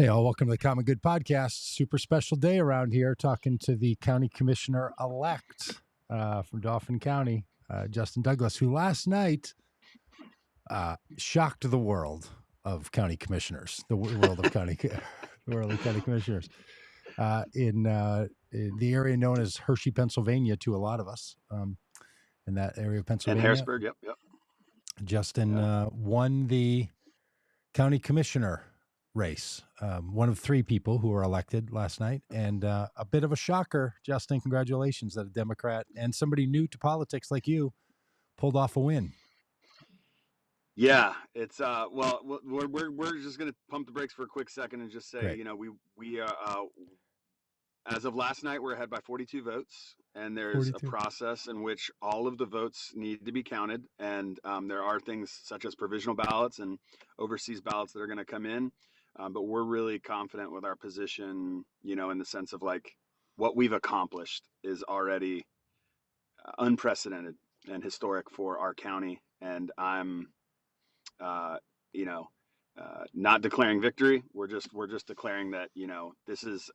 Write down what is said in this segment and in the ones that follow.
Hey, all, welcome to the Common Good Podcast. Super special day around here, talking to the county commissioner-elect from Dauphin County, Justin Douglas, who last night shocked the world of county commissioners, the world of county commissioners in the area known as Hershey, Pennsylvania, to a lot of us in that area of And Pennsylvania. Harrisburg, yep. Justin won the county commissioner race, one of three people who were elected last night, and a bit of a shocker. Justin, congratulations that a Democrat and somebody new to politics like you pulled off a win. Yeah, it's well, we're just gonna pump the brakes for a quick second and just say, Great. we as of last night, we're ahead by 42 votes, and there's 42. a process in which all of the votes need to be counted, and there are things such as provisional ballots and overseas ballots that are going to come in, but we're really confident with our position, in the sense of like what we've accomplished is already unprecedented and historic for our county, and I'm not declaring victory. We're just declaring that this is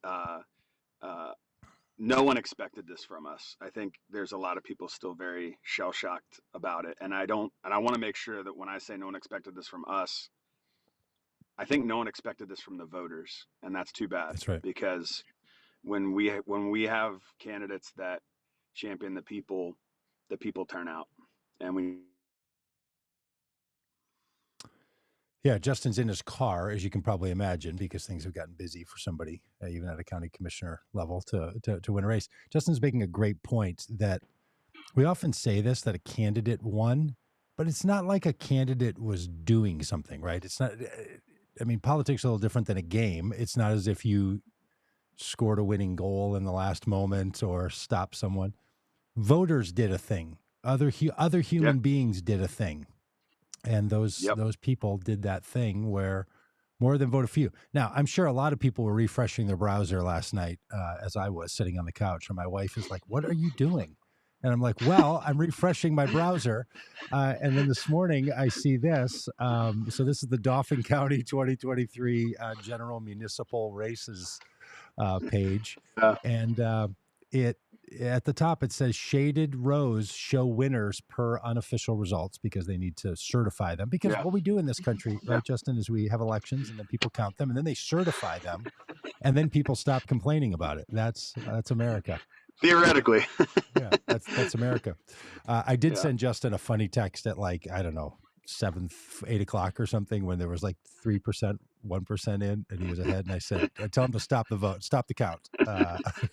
no one expected this from us. I think there's a lot of people still very shell shocked about it, and I want to make sure that when I say no one expected this from us, I think no one expected this from the voters, and that's too bad. That's right. Because when we have candidates that champion the people turn out, and we. Yeah, Justin's in his car, as you can probably imagine, because things have gotten busy for somebody, even at a county commissioner level, to win a race. Justin's making a great point that we often say this, that a candidate won, but it's not like a candidate was doing something, right? It's not, I mean, politics is a little different than a game. It's not as if you scored a winning goal in the last moment or stopped someone. Voters did a thing. Other human beings did a thing. And those people did that thing where more than voted for you. Now, I'm sure a lot of people were refreshing their browser last night as I was sitting on the couch. And my wife is like, "What are you doing?" And I'm like, "Well, I'm refreshing my browser." And then this morning I see this. So this is the Dauphin County 2023 General Municipal Races page. And it at the top, it says shaded rows show winners per unofficial results because they need to certify them. Because what we do in this country, right, Justin, is we have elections and then people count them and then they certify them and then people stop complaining about it. That's America. Theoretically. Yeah, that's America. I did send Justin a funny text at like, I don't know, 8 o'clock or something when there was like 3%, 1% in, and he was ahead. And I said, tell him to stop the vote, stop the count.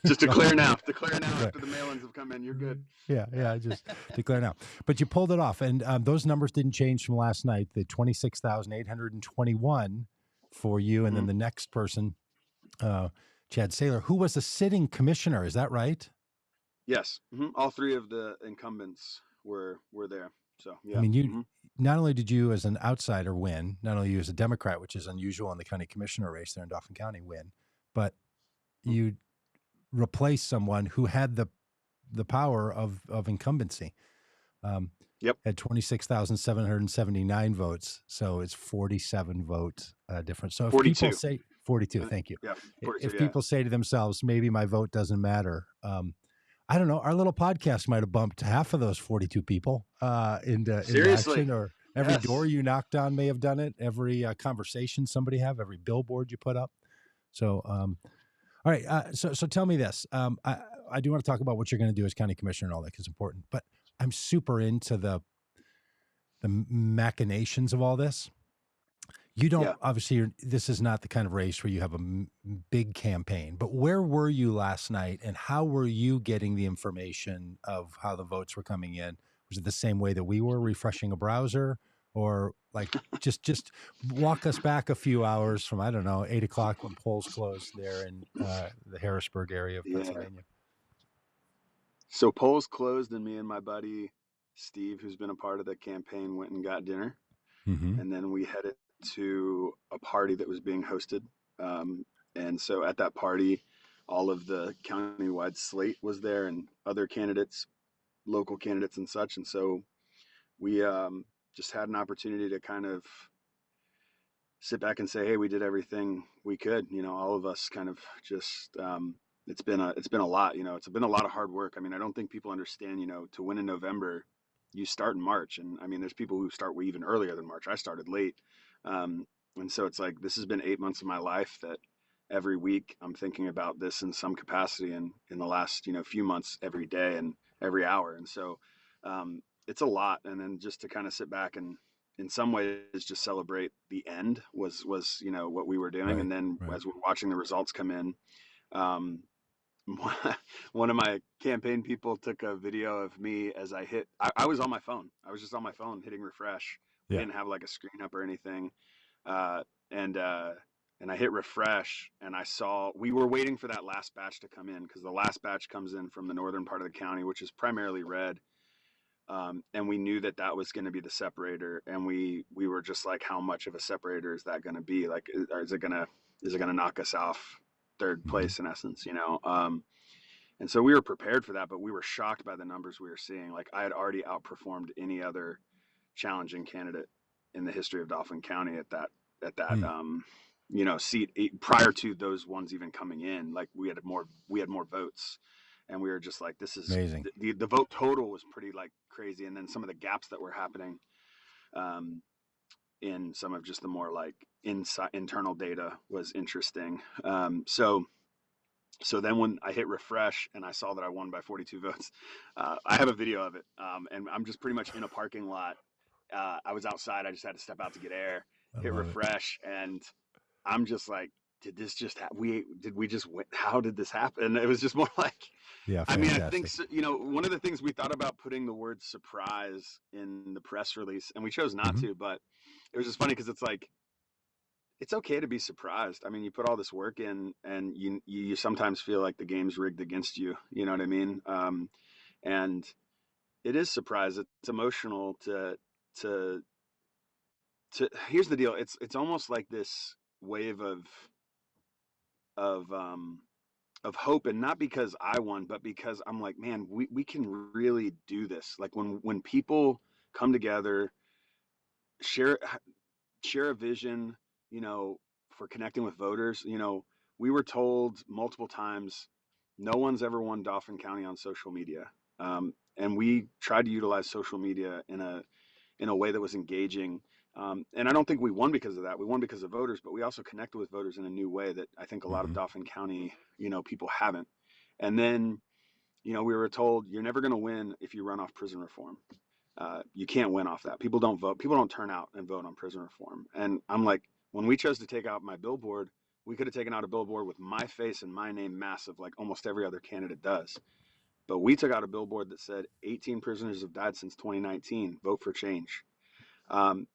Just declare now. Declare now after the mail-ins have come in. You're good. Yeah, just declare now. But you pulled it off, and those numbers didn't change from last night. The 26,821 for you, and then the next person, Chad Saylor, who was a sitting commissioner. Is that right? Yes. All three of the incumbents were there. So yeah. I mean, you not only did you as an outsider win, not only you as a Democrat, which is unusual in the county commissioner race there in Dauphin County, win, but you replaced someone who had the power of incumbency. Had 26,779 votes, so it's 47 vote difference. So if 42. people say 42, thank you. Yeah, 42, if people say to themselves, maybe my vote doesn't matter. I don't know. Our little podcast might have bumped half of those 42 people into action, or every door you knocked on may have done it. Every conversation somebody have, every billboard you put up. So, all right. So tell me this. I do want to talk about what you're going to do as county commissioner and all that, because it's important. But I'm super into the machinations of all this. You don't, obviously, this is not the kind of race where you have a big campaign, but where were you last night and how were you getting the information of how the votes were coming in? Was it the same way that we were, refreshing a browser, or like just walk us back a few hours from, I don't know, 8 o'clock when polls closed there in the Harrisburg area of Pennsylvania? So polls closed and me and my buddy Steve, who's been a part of the campaign, went and got dinner. And then we headed to a party that was being hosted. And so at that party, all of the countywide slate was there and other candidates, local candidates and such. And so we just had an opportunity to kind of sit back and say, hey, we did everything we could. All of us kind of just it's been a lot. It's been a lot of hard work. I mean, I don't think people understand. To win in November, you start in March, and I mean, there's people who start even earlier than March. I started late, um, and so it's like this has been 8 months of my life that every week I'm thinking about this in some capacity, and in the last few months, every day and every hour, and so it's a lot. And then just to kind of sit back and in some ways just celebrate the end was what we were doing. Right. And then Right. as we're watching the results come in, um, one of my campaign people took a video of me as I was on my phone. I was just on my phone hitting refresh. We Yeah. didn't have like a screen up or anything. Uh, and uh, and I hit refresh, and I saw we were waiting for that last batch to come in, because the last batch comes in from the northern part of the county, which is primarily red. And we knew that that was going to be the separator, and we were just like, how much of a separator is that going to be? Like, is it gonna knock us off third Hmm. place in essence? And so we were prepared for that, but we were shocked by the numbers we were seeing. Like, I had already outperformed any other challenging candidate in the history of Dauphin County at that Hmm. seat, prior to those ones even coming in. Like, we had more votes, and we were just like, this is Amazing. the vote total was pretty like crazy. And then some of the gaps that were happening um, in some of just the more like internal data was interesting. So then when I hit refresh and I saw that I won by 42 votes, I have a video of it, and I'm just pretty much in a parking lot. I was outside. I just had to step out to get air, I hit love it. refresh, and I'm just like, did this just did we just win? How did this happen? And it was just more like, Yeah. I mean, I think Fantastic. so, one of the things we thought about putting the word surprise in the press release, and we chose not Hmm. to, but it was just funny because it's like, it's okay to be surprised. I mean, you put all this work in, and you sometimes feel like the game's rigged against you. You know what I mean? And it is surprise. It's emotional to Here's the deal. It's almost like this wave of um of hope, and not because I won, but because I'm like, man, we can really do this. Like, when people come together, share share a vision, you know, for connecting with voters. We were told multiple times, no one's ever won Dauphin County on social media. And we tried to utilize social media in a way that was engaging. And I don't think we won because of that. We won because of voters, but we also connected with voters in a new way that I think a lot of Hmm. Dauphin County, people haven't. And then, we were told, you're never going to win if you run off prison reform. You can't win off that. People don't vote. People don't turn out and vote on prison reform. And I'm like, when we chose to take out my billboard, we could have taken out a billboard with my face and my name massive, like almost every other candidate does. But we took out a billboard that said 18 prisoners have died since 2019. Vote for change.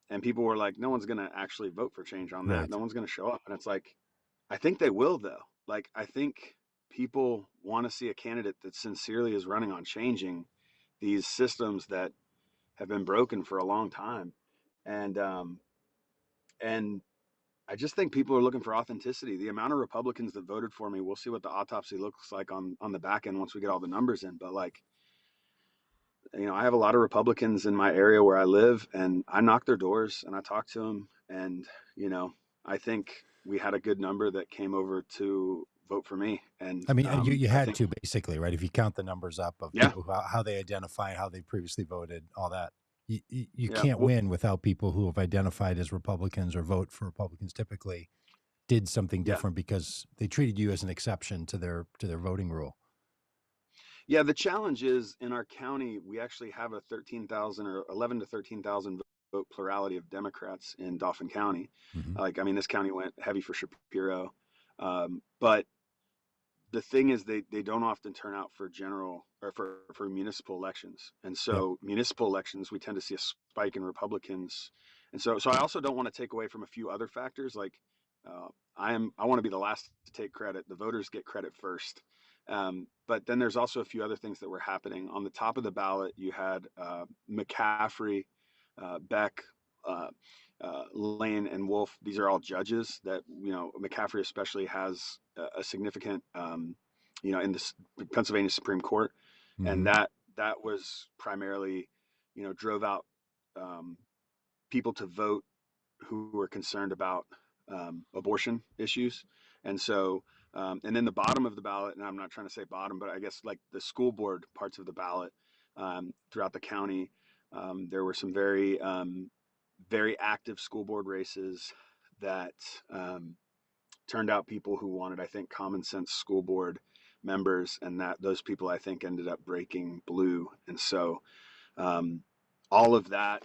And people were like, no one's going to actually vote for change on that. Right. No one's going to show up. And it's like, I think they will, though. Like, I think people want to see a candidate that sincerely is running on changing these systems that have been broken for a long time. And um, and I just think people are looking for authenticity. The amount of Republicans that voted for me, we'll see what the autopsy looks like on the back end once we get all the numbers in. But like, I have a lot of Republicans in my area where I live, and I knock their doors and I talk to them. And you know, I think we had a good number that came over to vote for me. And I mean, you I had think, to basically, right? If you count the numbers up of yeah, people how they identify, how they previously voted, all that, you yeah, can't well, win without people who have identified as Republicans or vote for Republicans. Typically, did something yeah, different because they treated you as an exception to their voting rule. yeah. The challenge is, in our county, we actually have a 13,000 or 11 to 13,000 vote plurality of Democrats in Dauphin County. Hmm. Like, I mean, this county went heavy for Shapiro, but the thing is, they don't often turn out for general or for municipal elections. And Yep. so municipal elections, we tend to see a spike in Republicans. And so I also don't want to take away from a few other factors. Like, uh, I want to be the last to take credit. The voters get credit first. But then there's also a few other things that were happening on the top of the ballot. You had McCaffrey, Beck, uh, Lane, and Wolf. These are all judges that, McCaffrey especially has a significant, in the Pennsylvania Supreme Court, and Hmm. that was primarily, drove out um, people to vote who are concerned about abortion issues. And so, and then the bottom of the ballot, and I'm not trying to say bottom, but I guess like the school board parts of the ballot throughout the county, there were some very active school board races that turned out people who wanted, I think, common sense school board members, and that those people I think ended up breaking blue. And so um, all of that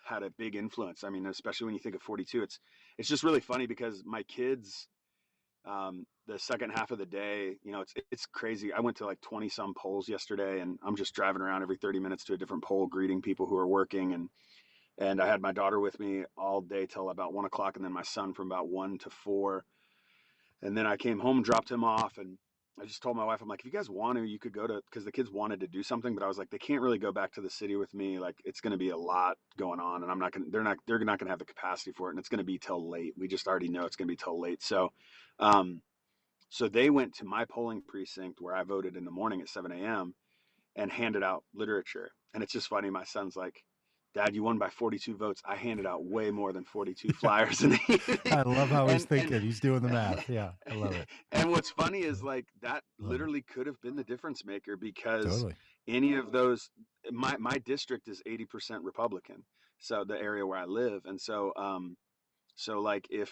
had a big influence. I mean, especially when you think of 42, it's just really funny because my kids, the second half of the day, it's crazy. I went to like 20 some polls yesterday, and I'm just driving around every 30 minutes to a different poll, greeting people who are working, and I had my daughter with me all day till about 1 o'clock, and then my son from about 1 to 4. And then I came home, dropped him off, and I just told my wife, I'm like, if you guys want to, you could go to, because the kids wanted to do something, but I was like, they can't really go back to the city with me. Like, it's going to be a lot going on, and they're not going to have the capacity for it, and it's going to be till late. We just already know it's going to be till late. Um, so they went to my polling precinct where I voted in the morning at 7 a.m. and handed out literature. And it's just funny. My son's like, Dad, you won by 42 votes. I handed out way more than 42 flyers in the evening. I love how he's and thinking. He's doing the math. Yeah, I love it. and what's funny Yeah, is like that love it. literally could have been the difference maker, because Totally. any of those, my district is 80% Republican. So the area where I live. And so like if,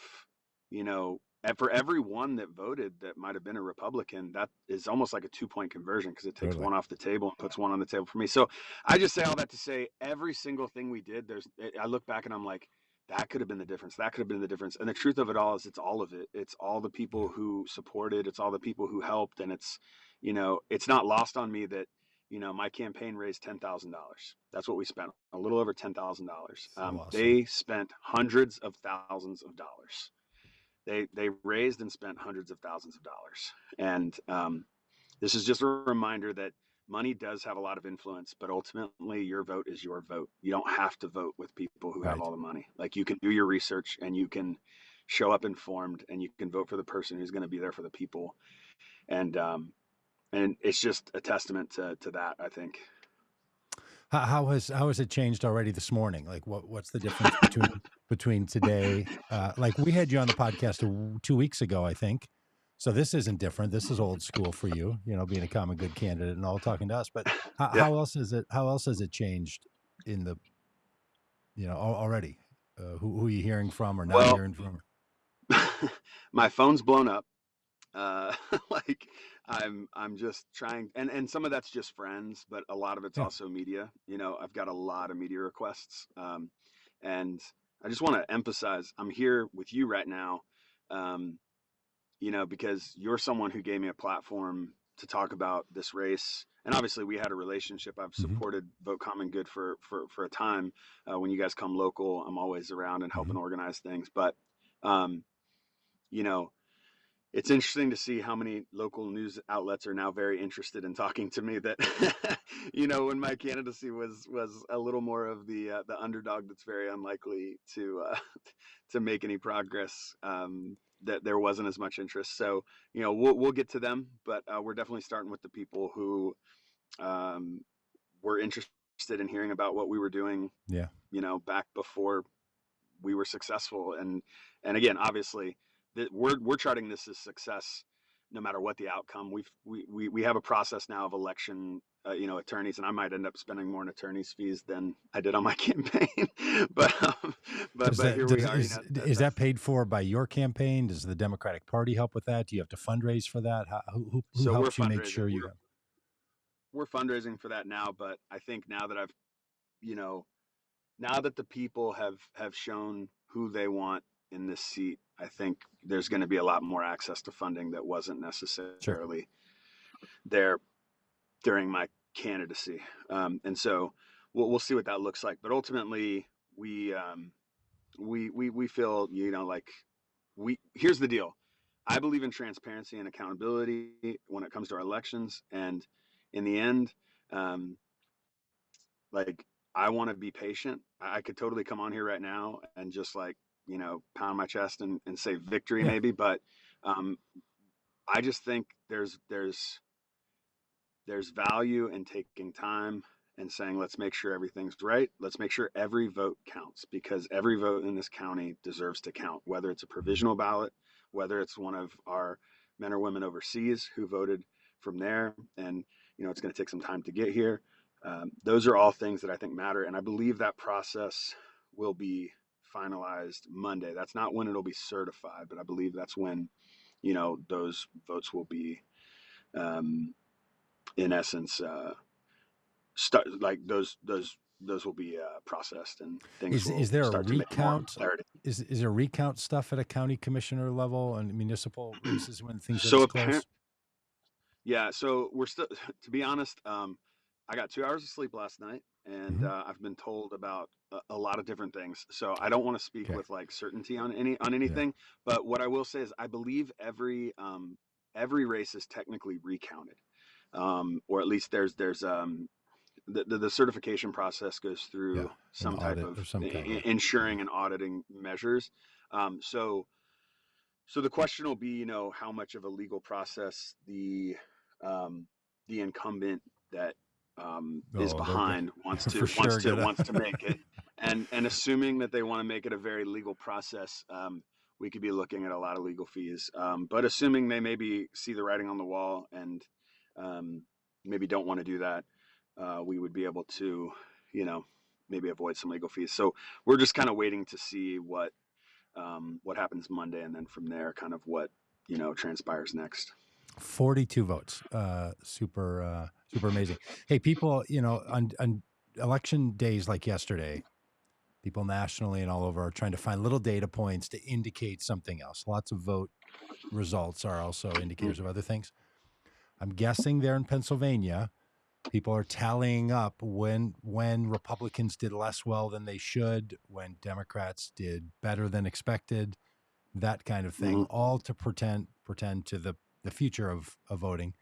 you know, and for every one that voted that might have been a Republican, that is almost like a 2 point conversion, because it takes Totally. one off the table and puts one on the table for me. So I just say all that to say every single thing we did, I look back and I'm like, that could have been the difference. That could have been the difference. And the truth of it all is it's all of it. It's all the Yeah. people who supported, it's all the people who helped. And it's not lost on me that, my campaign raised $10,000. That's what we spent, a little over $10,000. So awesome. They spent hundreds of thousands of dollars. They raised and spent hundreds of thousands of dollars. And this is just a reminder that money does have a lot of influence, but ultimately your vote is your vote. You don't have to vote with people who have Right. all the money. Like, you can do your research, and you can show up informed, and you can vote for the person who's going to be there for the people. And it's just a testament to that, I think. How has it changed already this morning? Like, what's the difference between today? Like, we had you on the podcast 2 weeks ago, I think. So this isn't different. This is old school for you, being a common good candidate and all, talking to us. But how, Yeah. how else is it? How else has it changed in the already? Who are you hearing from or not Well, hearing from? my phone's blown up. Uh, like, I'm just trying, and some of that's just friends, but a lot of it's Yeah. also media. I've got a lot of media requests, and I just want to emphasize I'm here with you right now, um, because you're someone who gave me a platform to talk about this race. And obviously, we had a relationship. I've Hmm. supported Vote Common Good for a time. When you guys come local, I'm always around and Hmm. helping organize things. But um, you know, it's interesting to see how many local news outlets are now very interested in talking to me. That when my candidacy was a little more of the underdog that's very unlikely to make any progress. That there wasn't as much interest. So we'll get to them, but we're definitely starting with the people who um, were interested in hearing about what we were doing. Yeah. Back before we were successful. And again, obviously, we're charting this as success no matter what the outcome. We have a process now of election attorneys, and I might end up spending more in attorneys fees than I did on my campaign. but Does but that here we does are. is that That's paid for by your campaign? Does the Democratic Party help with that? Do you have to fundraise for that? Who so we're helps you make fundraising. sure you We're have? we're fundraising for that now, but I think now that I've you know now that the people have shown who they want in this seat, I think there's going to be a lot more access to funding that wasn't Sure. necessarily there during my candidacy. And so we'll see what that looks like. But ultimately, we feel like here's the deal. I believe in transparency and accountability when it comes to our elections, and in the end, um, like, I want to be patient. I could totally come on here right now and just like pound my chest and say victory Yeah. maybe, but um, I just think there's value in taking time and saying, let's make sure everything's right. Let's make sure every vote counts, because every vote in this county deserves to count, whether it's a provisional ballot, whether it's one of our men or women overseas who voted from there. And, it's going to take some time to get here. Those are all things that I think matter. And I believe that process will be finalized Monday. That's not when it'll be certified, but I believe that's when, those votes will be, in essence, start, like those will be processed, and things will Is there a start to make more recount? clarity. Is there recount stuff at a county commissioner level and municipal races when things are So this apparent, close? yeah. So we're still, to be honest, I got 2 hours of sleep last night, and Hmm. I've been told about a lot of different things. So I don't want to speak Okay. with like certainty on Yeah. anything. But what I will say is, I believe every race is technically recounted, or at least there's the certification process goes Yeah. through An some type audit of of some kind. Yeah. ensuring and auditing measures. So the question will be, how much of a legal process um, the incumbent that is Oh, they're behind wants for to sure gonna. wants to make it, and assuming that they want to make it a very legal process, we could be looking at a lot of legal fees. But assuming they maybe see the writing on the wall and um, maybe don't want to do that, we would be able to, you know, maybe avoid some legal fees. So we're just kind of waiting to see what happens Monday, and then from there, kind of what transpires next. 42 votes. Super amazing. Hey, people, on election days like yesterday, people nationally and all over are trying to find little data points to indicate something else. Lots of vote results are also indicators of other things. I'm guessing there in Pennsylvania, people are tallying up when Republicans did less well than they should, when Democrats did better than expected, that kind of thing, Mm-hmm. all to pretend to the future of voting,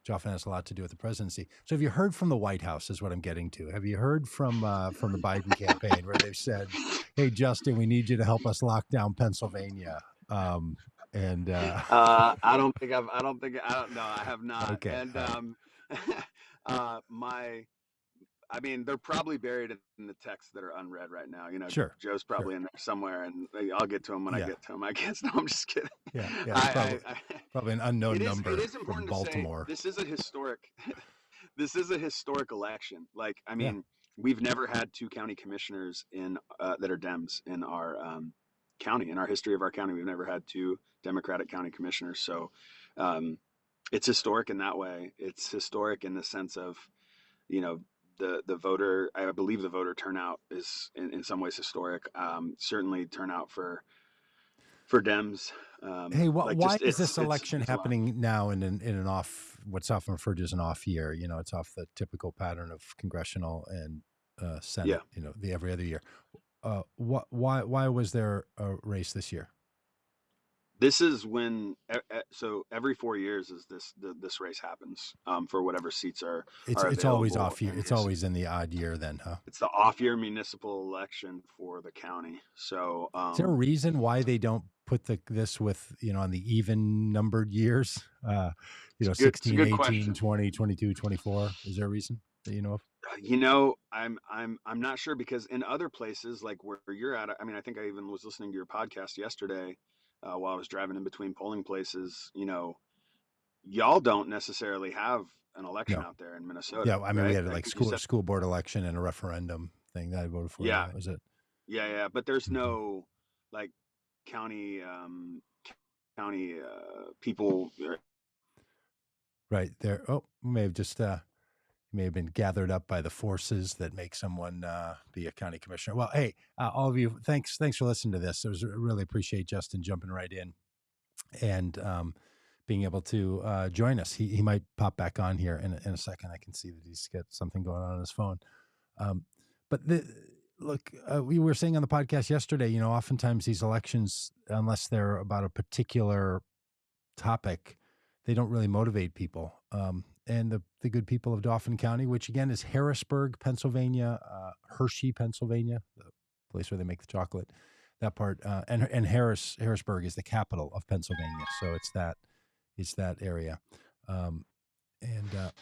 which often has a lot to do with the presidency. So have you heard from the White House is what I'm getting to. Have you heard from the Biden campaign where they've said, hey, Justin, we need you to help us lock down Pennsylvania? And I don't think I've. I don't think. I don't know. I have not. okay. And All right. my. I mean, they're probably buried in the texts that are unread right now. Sure. Joe's Sure. probably in there somewhere, and I'll get to him when I Yeah. get to him. I guess. No, I'm just kidding. Yeah. Yeah. It's I, I, I probably an it unknown is. It number is from important to say Baltimore. this is a historic. This is a historic election. Like, I Yeah. mean, we've never had two county commissioners in that are Dems in our county. In our history of our county, we've never had two Democratic county commissioners. So um, it's historic in that way. It's historic in the sense of, you know, the voter. I believe the voter turnout is in some ways historic. Certainly turnout for Dems. Hey, Like, why just is this it's election it's a lot. happening now in an off, what's often referred to as an off year? It's off the typical pattern of congressional and Yeah. Senate. The every other year. Why was there a race this year? This is when so every 4 years is this race happens for whatever seats are It's always available, off year. and It's always in the odd year, then, huh? it's the off year municipal election for the county. So Is there a reason why they don't put this with on the even numbered years? it's a 16, good 18, question. 20, 22, 24. Is there a reason that you know of? I'm not sure, because in other places like where you're at, I mean, I think I even was listening to your podcast yesterday while I was driving in between polling places. Y'all don't necessarily have an election No. out there in Minnesota, Yeah, I mean, we right? had I like think you said, school board election and a referendum thing that I voted for. Yeah, yeah, that was it. yeah. But there's Mhm. no like county county people. Right there. Oh, may have just may have been gathered up by the forces that make someone be a county commissioner. Well, hey, all of you, thanks for listening to this. Really appreciate Justin jumping right in and being able to join us. He might pop back on here in a second. I can see that he's got something going on his phone. Um, but look, we were saying on the podcast yesterday, oftentimes these elections, unless they're about a particular topic, they don't really motivate people. And the good people of Dauphin County, which again is Harrisburg, Pennsylvania, Hershey, Pennsylvania, the place where they make the chocolate, that part, and Harrisburg is the capital of Pennsylvania, so it's that area, and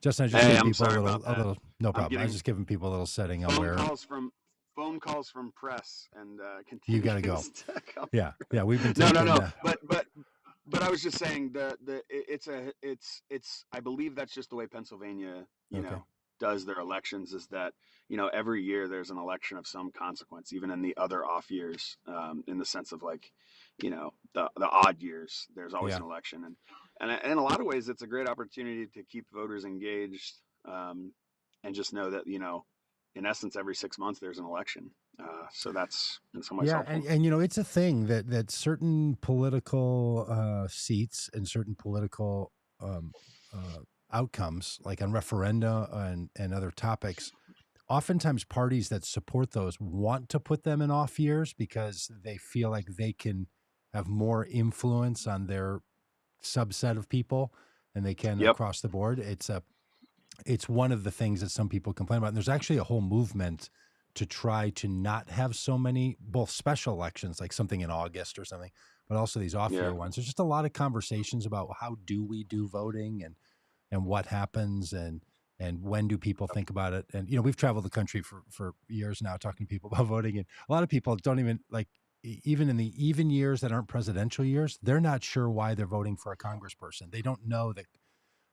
Justin, I was just Hey, giving I'm people sorry about a that. little, no I'm problem. I was getting just giving people a little setting on phone where calls from phone calls from press, and you got to go. continues to come Yeah. through. Yeah. We've been No, no, taking, no. But I was just saying it's I believe that's just the way Pennsylvania, okay. does their elections, is that, every year there's an election of some consequence, even in the other off years, in the sense of like, the odd years, there's always Yeah. an election. And in a lot of ways, it's a great opportunity to keep voters engaged, and just know that, in essence, every 6 months there's an election. So that's in some ways Yeah, helpful. and it's a thing that certain political seats and certain political um, uh, outcomes, like on referenda and other topics, oftentimes parties that support those want to put them in off years because they feel like they can have more influence on their subset of people than they can Yep. across the board. It's one of the things that some people complain about. And there's actually a whole movement to try to not have so many, both special elections, like something in August or something, but also these off Yeah. year ones. There's just a lot of conversations about how do we do voting and what happens and when do people think about it. And we've traveled the country for years now talking to people about voting, and a lot of people don't even like, even in the even years that aren't presidential years, they're not sure why they're voting for a congressperson. They don't know that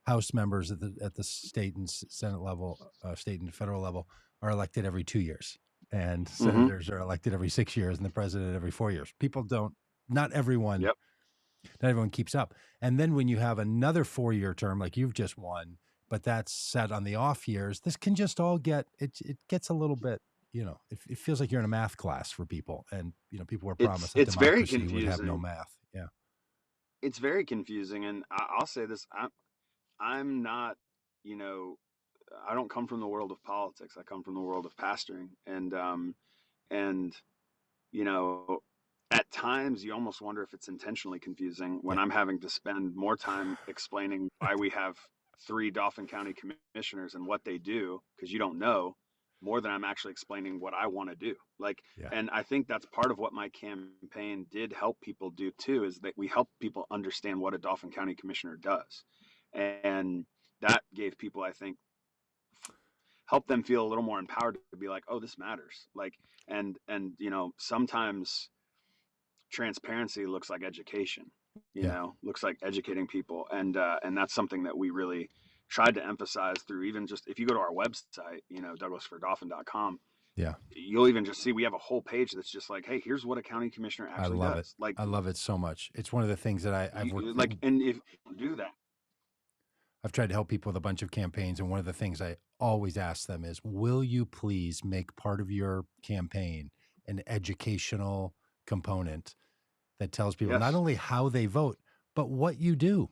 House members at the state and Senate level, state and federal level, are elected every 2 years, and Hmm. senators are elected every 6 years, and the president every 4 years. People don't. Not everyone. Yep. Not everyone keeps up. And then when you have another 4 year term, like you've just won, but that's set on the off years, this can just all get it. It gets a little bit. It feels like you're in a math class for people, and people were It's promised that it's very democracy would have no confusing. math. Yeah. It's very confusing, and I'll say this: I'm not, you know, I don't come from the world of politics. I come from the world of pastoring, and you know, at times you almost wonder if it's intentionally confusing when Yeah. I'm having to spend more time explaining why we have three Dauphin County commissioners and what they do, because you don't know, more than I'm actually explaining what I want to do. Like, Yeah. and I think that's part of what my campaign did help people do too, is that we help people understand what a Dauphin County commissioner does. And that gave people, I think, help them feel a little more empowered to be like, oh, this matters. Like, and sometimes transparency looks like education, Yeah. looks like educating people. And that's something that we really tried to emphasize through, even just if you go to our website, douglasfordauphin.com, Yeah. you'll even just see we have a whole page that's just like, hey, here's what a county commissioner I actually love it. does. Like, I love it so much. It's one of the things that I've worked. and if you do that. I've tried to help people with a bunch of campaigns, and one of the things I always ask them is, will you please make part of your campaign an educational component that tells people not Yes. only how they vote, but what you do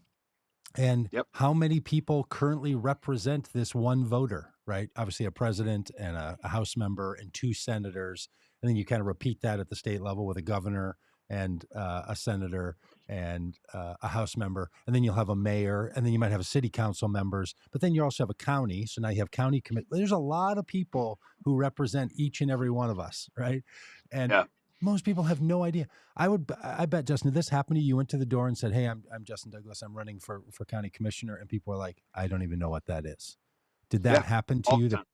and Yep. how many people currently represent this one voter, right? Obviously, a president and a House member and two senators. And then you kind of repeat that at the state level with a governor and a senator and a House member. And then you'll have a mayor, and then you might have a city council members, but then you also have a county. So now you have county commit. There's a lot of people who represent each and every one of us, right? And Yeah. most people have no idea. I bet, Justin, if this happened to you, you went to the door and said, "Hey, I'm Justin Douglas. I'm running for county commissioner," and people are like, "I don't even know what that is." Did that Yeah. happen to All you? the time.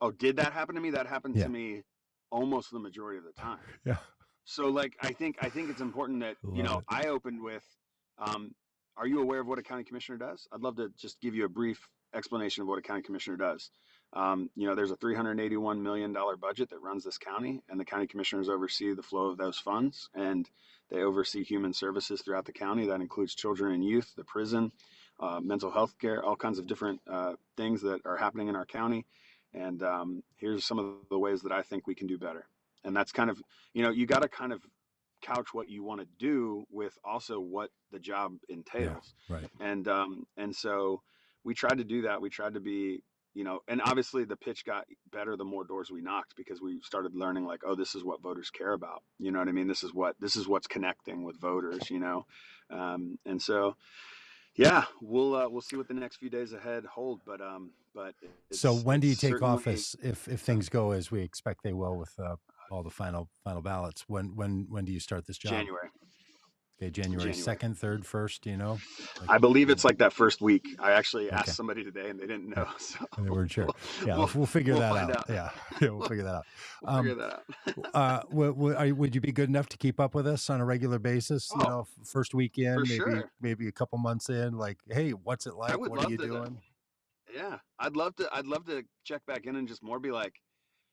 Oh, did that happen to me? That happened to Yeah, me almost the majority of the time. yeah, So like I think it's important that love it. I opened with, um, are you aware of what a county commissioner does? I'd love to just give you a brief explanation of what a county commissioner does. There's a $381 million budget that runs this county, and the county commissioners oversee the flow of those funds, and they oversee human services throughout the county. That includes children and youth, the prison, mental health care, all kinds of different things that are happening in our county. And here's some of the ways that I think we can do better. And that's kind of, you got to kind of couch what you want to do with also what the job Yeah, entails. right. And so we tried to do that. We tried to be, and obviously the pitch got better the more doors we knocked, because we started learning like, oh, this is what voters care about. You know what I mean? This is what's connecting with voters. And so yeah, we'll see what the next few days ahead hold, but So it's when do it's you take certainly office if things go as we expect they will with all the final ballots? When do you start this job? January. Okay, January January. 2nd, 3rd, 1st, you know? Like, I believe yeah. it's like that first week. I actually Okay. asked somebody today and they didn't Yeah. know. So And they weren't sure. we'll, Yeah, we'll, we'll figure we'll that find out. out. Yeah. Yeah, we'll We'll, figure that out. we'll figure that out. Would you be good enough to keep up with us on a regular basis? You Oh, know, first for weekend, maybe sure. maybe a couple months in, like, hey, what's it I like? would What are love you to. doing? Yeah, I'd love to check back in and just more be like,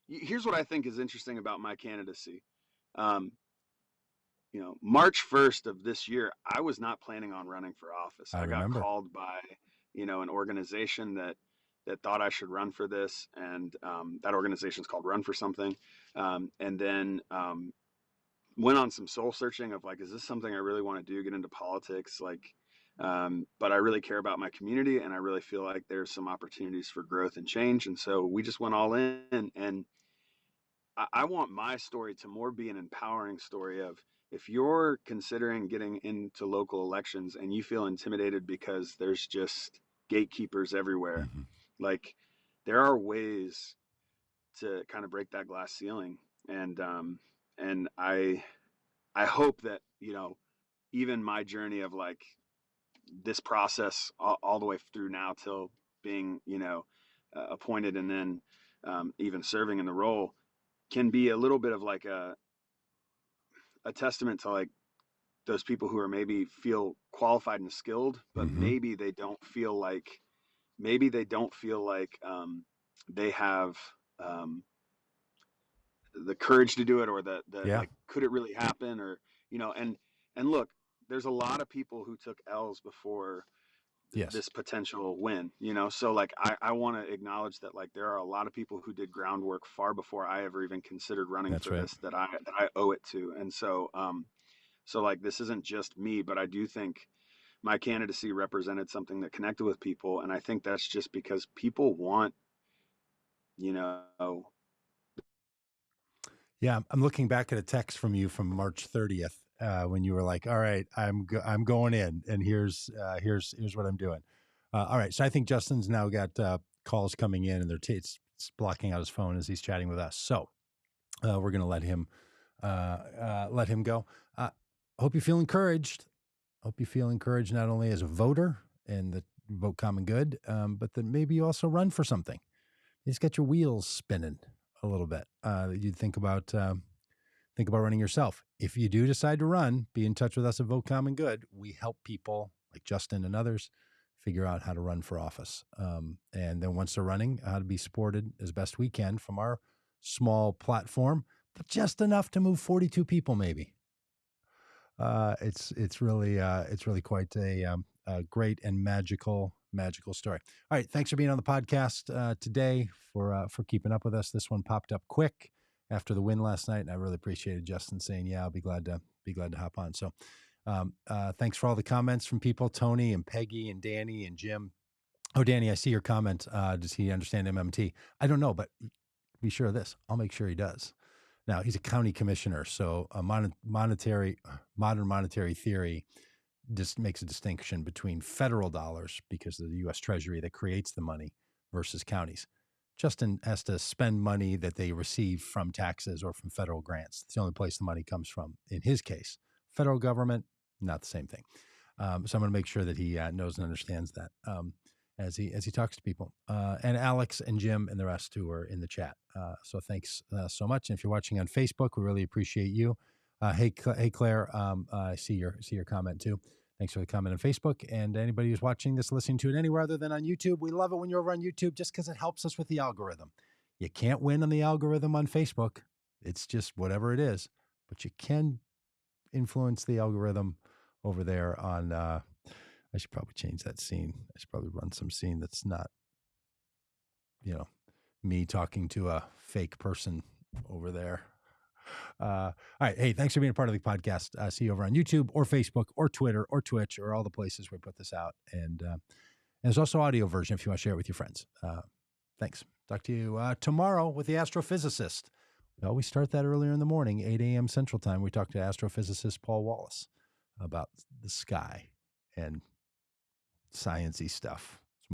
here's what I think is interesting about my candidacy. Um, March 1st of this year, I was not planning on running for office. I I got remember. called by, an organization that thought I should run for this, and that organization's called Run for Something. And then went on some soul searching of like, is this something I really want to do? Get into politics, like, but I really care about my community, and I really feel like there's some opportunities for growth and change. And so we just went all in, and I want my story to more be an empowering story of, if you're considering getting into local elections and you feel intimidated because there's just gatekeepers everywhere, Hmm. like, there are ways to kind of break that glass ceiling. And I hope that, even my journey of like this process all the way through now till being, appointed, and then even serving in the role, can be a little bit of like a testament to like those people who are maybe feel qualified and skilled, but Hmm. maybe they don't feel like they have um, the courage to do it, or the Yeah. like, could it really happen, or, and look, there's a lot of people who took L's before Yes. this potential win, so like, I want to acknowledge that, like, there are a lot of people who did groundwork far before I ever even considered running That's for right. this, that I owe it to. And so like, this isn't just me, but I do think my candidacy represented something that connected with people, and I think that's just because people want, you know Yeah, I'm looking back at a text from you from March 30th, when you were like, "All right, I'm going in, and here's what I'm doing." All right, so I think Justin's now got calls coming in, and it's blocking out his phone as he's chatting with us. So we're gonna let him go. Hope you feel encouraged. Hope you feel encouraged not only as a voter and the vote common good, but that maybe you also run for something. You just get your wheels spinning a little bit. You think about running yourself. If you do decide to run, be in touch with us at Vote Common Good. We help people like Justin and others figure out how to run for office. And then once they're running, how to be supported as best we can from our small platform, but just enough to move 42 people, maybe. It's really quite a great and magical story. All right, thanks for being on the podcast today, for keeping up with us. This one popped up quick after the win last night, and I really appreciated Justin saying, "Yeah, I'll be glad to hop on." So, thanks for all the comments from people, Tony and Peggy and Danny and Jim. Oh, Danny, I see your comment. Does he understand MMT? I don't know, but be sure of this. I'll make sure he does. Now he's a county commissioner, so a modern monetary theory just makes a distinction between federal dollars, because of the U.S. Treasury that creates the money, versus counties. Justin has to spend money that they receive from taxes or from federal grants. It's the only place the money comes from. In his case, federal government, not the same thing. So I'm going to make sure that he knows and understands that, as he talks to people, and Alex and Jim and the rest who are in the chat. So thanks so much. And if you're watching on Facebook, we really appreciate you. Hey Claire, I see your comment too. Thanks for the comment on Facebook. And anybody who's watching this, listening to it anywhere other than on YouTube, we love it when you're over on YouTube, just because it helps us with the algorithm. You can't win on the algorithm on Facebook. It's just whatever it is, but you can influence the algorithm over there on. I should probably change that scene. I should probably run some scene that's not, you know, me talking to a fake person over there. All right. Hey, thanks for being a part of the podcast. See you over on YouTube or Facebook or Twitter or Twitch or all the places we put this out. And there's also audio version if you want to share it with your friends. Thanks. Talk to you tomorrow with the astrophysicist. We always start that earlier in the morning, 8 a.m. Central Time. We talk to astrophysicist Paul Wallace about the sky and sciencey stuff.